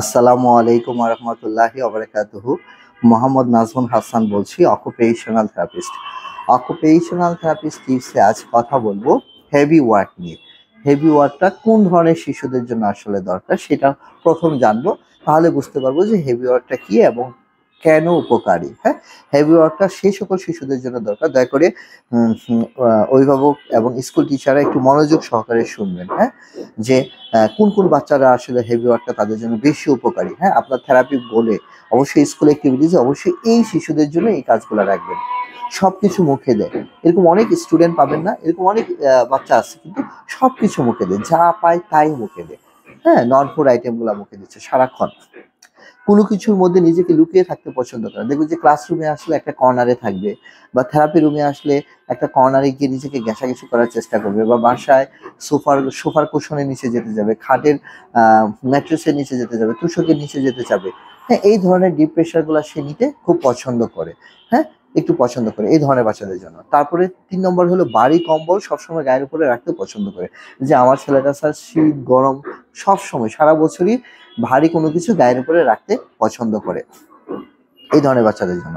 আসসালামু আলাইকুম রহমতুল্লাহি ওবারাকাতুহু। মোহাম্মদ নাজমুল হাসান বলছি, অকুপেশনাল থেরাপিস্ট। অকুপেশনাল থেরাপিস্ট টিপসে আজ কথা বলবো হেভি ওয়ার্ক নিয়ে। হেভি ওয়ার্কটা কোন ধরনের শিশুদের জন্য আসলে দরকার সেটা প্রথম জানবো, তাহলে বুঝতে পারবো যে হেভি ওয়ার্কটা কি এবং কেন উপকারী। হ্যাঁ, হেভি ওয়ার্কটা সেই সকল শিশুদের জন্য দরকার। দয়া করে অভিভাবক এবং স্কুল টিচাররা একটু মনোযোগ সহকারে শুনবেন। হ্যাঁ, যে কোন কোন বাচ্চারা আসলে হেভি ওয়ার্কটা তাদের জন্য বেশি উপকারী। হ্যাঁ, আপনার থেরাপি বলে অবশ্যই স্কুল অ্যাক্টিভিটিস অবশ্যই এই শিশুদের জন্য এই কাজগুলো রাখবেন। সবকিছু মুখে দেয়, এরকম অনেক স্টুডেন্ট পাবেন না, এরকম অনেক বাচ্চা আছে কিন্তু সবকিছু মুখে দেয়, যা পায় তাই মুখে দেয়। হ্যাঁ, নন ফুড আইটেম গুলা মুখে দিচ্ছে সারাক্ষণ, কোনো কিছুর মধ্যে নিজেকে লুকিয়ে থাকতে পছন্দ করে। দেখবেন যে ক্লাসরুমে আসলে একটা কর্নারে থাকবে, বা থেরাপি রুমে আসলে একটা কর্নারে গিয়ে নিজেকে ঘেঁষাঘেঁষি করার চেষ্টা করবে, বা বাসায় সোফার কুশনের নিচে যেতে যাবে, খাটের ম্যাট্রেসের নিচে যেতে যাবে, তুষকের নিচে যেতে যাবে। হ্যাঁ, এই ধরনের ডিপ প্রেশারগুলো সে নিতে খুব পছন্দ করে। হ্যাঁ, একটু পছন্দ করে এই ধরনের বাচ্চাদের জন্য। তারপরে ৩ নম্বর হলো ভারী কম্বল সবসময় গায়ের উপরে রাখতে পছন্দ করে। যে আমার ছেলেটা স্যার শীত গরম সবসময় সারা বছরই ভারী কোনো কিছু গায়ের উপরে রাখতে পছন্দ করে, এই ধরনের বাচ্চাদের জন্য।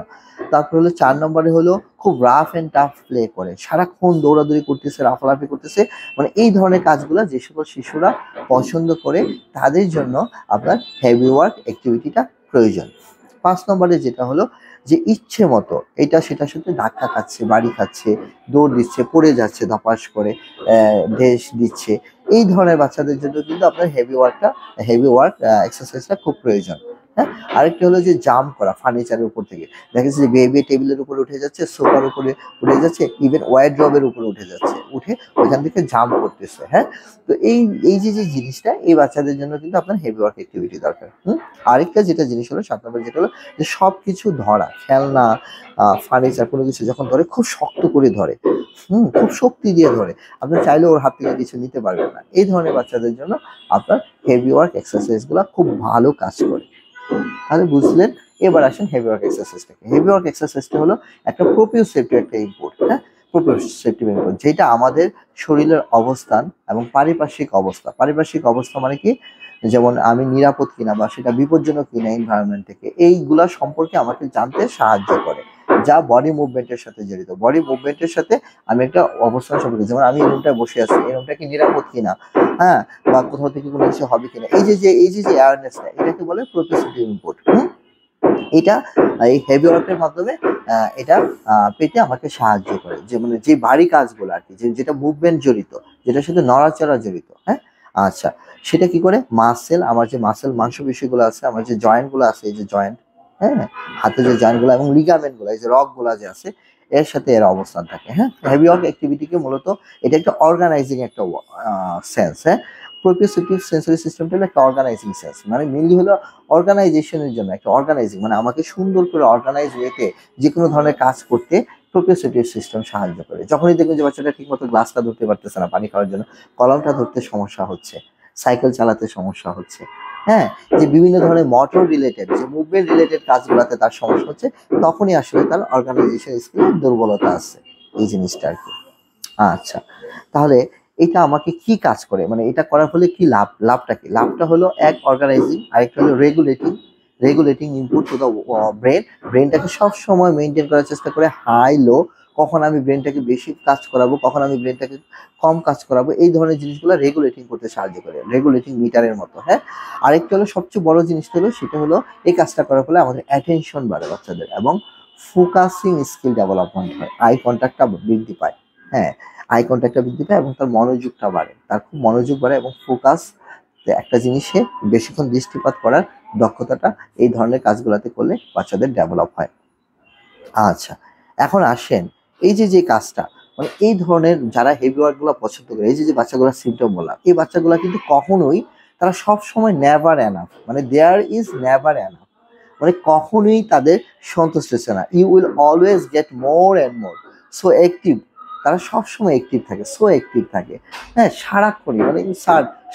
তারপর হলো ৪ নম্বরে হলো খুব রাফ অ্যান্ড টাফ প্লে করে, সারাক্ষণ দৌড়াদৌড়ি করতেছে, লাফালাফি করতেছে, মানে এই ধরনের কাজগুলো যে সকল শিশুরা পছন্দ করে তাদের জন্য আপনার হেভি ওয়ার্ক অ্যাক্টিভিটিটা প্রয়োজন। ৫ নম্বরে যেটা হলো যে ইচ্ছে মতো এটা সেটার সাথে ধাক্কা খাচ্ছে, বাড়ি খাচ্ছে, দৌড় দিচ্ছে, পড়ে যাচ্ছে ধপাস করে, ঢেস দিচ্ছে, এই ধরনের বাচ্চাদের জন্য কিন্তু আপনার হেভি ওয়ার্ক এক্সারসাইজটা খুব প্রয়োজন। হ্যাঁ, আরেকটা হলো যে জাম্প করা ফার্নিচারের উপর থেকে, দেখা যাচ্ছে যে বেবি টেবিলের উপরে উঠে যাচ্ছে, সোফার উপরে উঠে যাচ্ছে, ইভেন ওয়ারড্রবের উপরে উঠে যাচ্ছে, উঠে ওইখান থেকে জাম্প করতেছে। হ্যাঁ, তো এই যে জিনিসটা এই বাচ্চাদের জন্য কিন্তু আপনার হেভি ওয়ার্ক অ্যাক্টিভিটি দরকার। আরেকটা যেটা জিনিস হলো ৭ নম্বর যেটা হলো যে সবকিছু ধরা, খেলনা, ফার্নিচার কোনো কিছু যখন ধরে খুব শক্ত করে ধরে, খুব শক্তি দিয়ে ধরে, আপনি চাইলে ওর হাত থেকে কিছু নিতে পারবেন না। এই ধরনের বাচ্চাদের জন্য আপনার হেভি ওয়ার্ক এক্সারসাইজ গুলা খুব ভালো কাজ করে। তাহলে বুঝলেন। এবার আসেন হেভি ওয়ার্ক এক্সারসাইজটাকে। হেভি ওয়ার্ক এক্সারসাইজটা হলো একটা প্রোপ্রিওসেপ্টিভ একটা ইনপুট। হ্যাঁ, প্রোপ্রিওসেপ্টিভ ইনপুট যেটা আমাদের শরীরের অবস্থান এবং পারিপার্শ্বিক অবস্থা মানে কি, যেমন আমি নিরাপদ কিনা বা সেটা বিপজ্জনক কিনা এনভায়রনমেন্ট থেকে, এইগুলা সম্পর্কে আমাকে জানতে সাহায্য করে, যা বডি মুভমেন্টের সাথে জড়িত। বডি মুভমেন্টের সাথে আমি একটা অবস্থান সম্পর্কে, যেমন আমি এই রুমটায় বসে আছি, এই রুমটা কি নিরাপদ কিনা, হ্যাঁ, বা কোথাও থেকে কোনো কিছু হবে কিনা, এই যে অ্যাওয়ারনেসটা, এটাকে বলে প্রোপ্রিওসেপ্টিভ ইনপুট। এটা এই হেভি ওয়ার্কের মাধ্যমে এটা পেতে আমাকে সাহায্য করে, যে মানে যে ভারী কাজগুলো আর কি, যেটা মুভমেন্ট জড়িত, যেটার সাথে নড়াচড়া জড়িত। হ্যাঁ, আচ্ছা, সেটা কি করে আমার যে মাংসপেশিগুলো আছে, আমার যে জয়েন্ট গুলো আছে, এই যে জয়েন্ট, হ্যাঁ, হাতে যে জয়েন্ট গুলো এবং লিগামেন্ট গুলো, এই যে রক গুলা যে আছে, এর সাথে এর অবস্থান থাকে। হ্যাঁ, হেভি ওয়ার্ক অ্যাক্টিভিটিকে মূলত এটা একটা অর্গানাইজিং একটা সেন্স। হ্যাঁ, প্রোপ্রিওসেপ্টিভ সেন্সরি সিস্টেমটা হলো একটা অর্গানাইজিং সেন্স, মানে মেনলি হলো অর্গানাইজেশনের জন্য, একটা অর্গানাইজিং মানে আমাকে সুন্দর করে অর্গানাইজ ওয়েতে যে কোনো ধরনের কাজ করতে প্রোপ্রিওসেপ্টিভ সিস্টেম সাহায্য করে। যখনই দেখবেন যে বাচ্চাটা ঠিকমতো গ্লাসটা ধরতে পারতেছে না পানি খাওয়ার জন্য, কলমটা ধরতে সমস্যা হচ্ছে, সাইকেল চালাতে সমস্যা হচ্ছে, হ্যাঁ, যে বিভিন্ন ধরনের মোটর রিলেটেড যে মুভমেন্ট রিলেটেড কাজগুলোতে তার সমস্যা হচ্ছে, তখনই আসলে তার অর্গানাইজেশন স্কিলে দুর্বলতা আছে, এই জিনিসটা আর কি। আচ্ছা, তাহলে এটা আমাকে কি কাজ করে, মানে এটা করার ফলে কি লাভটা কি? লাভটা হলো এক অর্গানাইজিং, আরেকটা হলো রেগুলেটিং ইনপুট টু দ্য ব্রেনটাকে সব সময় মেনটেন করার চেষ্টা করে, হাই লো, কখন আমি ব্রেনটাকে বেশি কাজ করাবো, কখন আমি ব্রেনটাকে কম কাজ করাবো, এই ধরনের জিনিসগুলো রেগুলেটিং করতে সাহায্য করে, রেগুলেটিং মিটারের মতো। হ্যাঁ, আরেকটা হলো সবচেয়ে বড় জিনিসটা হলো, সেটা হলো এই কাজটা করার ফলে আমাদের অ্যাটেনশন বাড়ে বাচ্চাদের, এবং ফোকাসিং স্কিল ডেভেলপমেন্ট হয়, আই কন্ট্যাক্টটা বৃদ্ধি পায়। হ্যাঁ, আই কন্ট্যাক্টটা বৃদ্ধি পায় এবং তার মনোযোগটা বাড়ে, তার খুব মনোযোগ বাড়ে এবং ফোকাস, একটা জিনিসে বেশিক্ষণ দৃষ্টিপাত করার দক্ষতাটা এই ধরনের কাজগুলোতে করলে বাচ্চাদের ডেভেলপ হয়। আচ্ছা, এখন আসেন এই যে কাজটা, মানে এই ধরনের যারা হেভি ওয়ার্ক গুলো পছন্দ করে, এই যে বাচ্চাগুলোর সিমটম বললাম, এই বাচ্চাগুলো কিন্তু কখনোই, তারা সব সময় নেভার এনাফ, মানে দেয়ার ইজ নেভার এনাফ, মানে কখনোই তাদের সন্তুষ্ট হচ্ছে না। You will always get more and more, so active, তারা সবসময় অ্যাক্টিভ থাকে, সো অ্যাক্টিভ থাকে। হ্যাঁ, সারাক্ষণই মানে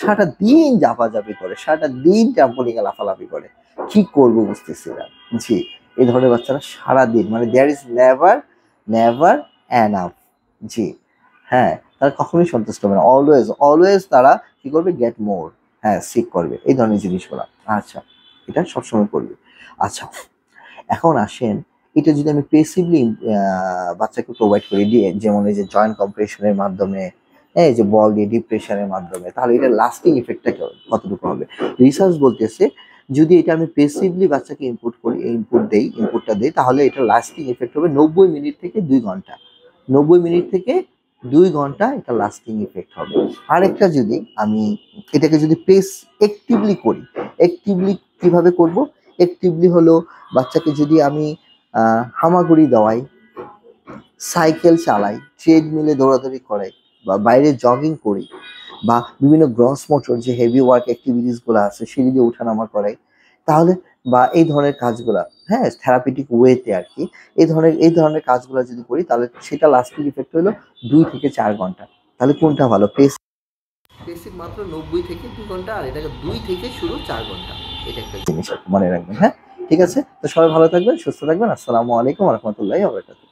সারাটা দিন জাপাজাপি করে, সারাটা দিন ট্রাম্পোলিংয়ে লাফালাফি করে, কি করবো বুঝতেছি না। জি, এই ধরনের বাচ্চারা সারাদিন, মানে দেয়ার ইজ নেভার এনাফ। জি, হ্যাঁ, তারা কখনোই সন্তুষ্ট হবে না, অলওয়েজ তারা কি করবে, গেট মোর, হ্যাঁ সিক করবে, এই ধরনের জিনিসগুলো। আচ্ছা, এটা সবসময় করবে। আচ্ছা, এখন আসেন, এটা যদি আমি পেসিভলি বাচ্চাকে প্রোভাইড করি দিয়ে, যেমন এই যে জয়েন্ট কম্প্রেশনের মাধ্যমে, এই যে বল দিয়ে ডিপ্রেশনের মাধ্যমে, তাহলে এটা লাস্টিং ইফেক্টটা কতটুকু হবে? রিসার্চ বলতেছে যদি এটা আমি পেসিভলি বাচ্চাকে ইনপুটটা দেই, তাহলে এটা লাস্টিং ইফেক্ট হবে 90 মিনিট থেকে 2 ঘন্টা। 90 মিনিট থেকে 2 ঘন্টা এটা লাস্টিং ইফেক্ট হবে। আরেকটা যদি আমি এটাকে যদি অ্যাক্টিভলি করি, অ্যাক্টিভলি কিভাবে করব? অ্যাক্টিভলি হলো বাচ্চাকে যদি আমি হামাগুড়ি দেওয়াই, সাইকেল চালাই, ট্রেডমিলে দৌড়াদৌড়ি করাই, বা বাইরে জগিং করি, বা বিভিন্ন গ্রস মোটর যে হেভি ওয়ার্ক অ্যাক্টিভিটিস গুলো আছে সিঁড়ি দিয়ে ওঠানামা করাই, তাহলে বা এই ধরনের কাজগুলা, হ্যাঁ থেরাপিটিক ওয়েতে আর কি, এই ধরনের কাজগুলো যদি করি, তাহলে সেটা লাস্টিং ইফেক্ট হলো 2 থেকে 4 ঘন্টা। তাহলে কোনটা ভালো? পেসিভ মাত্র 90 থেকে 2 ঘন্টা, আর এটাকে 2 থেকে শুরু 4 ঘন্টা। এটা একটা জিনিস মনে রাখবেন, হ্যাঁ। ঠিক আছে, তো সবাই ভালো থাকবেন, সুস্থ থাকবেন। আসসালামু আলাইকুম রহমতুল্লাহি ওয়া বারাকাতুহু।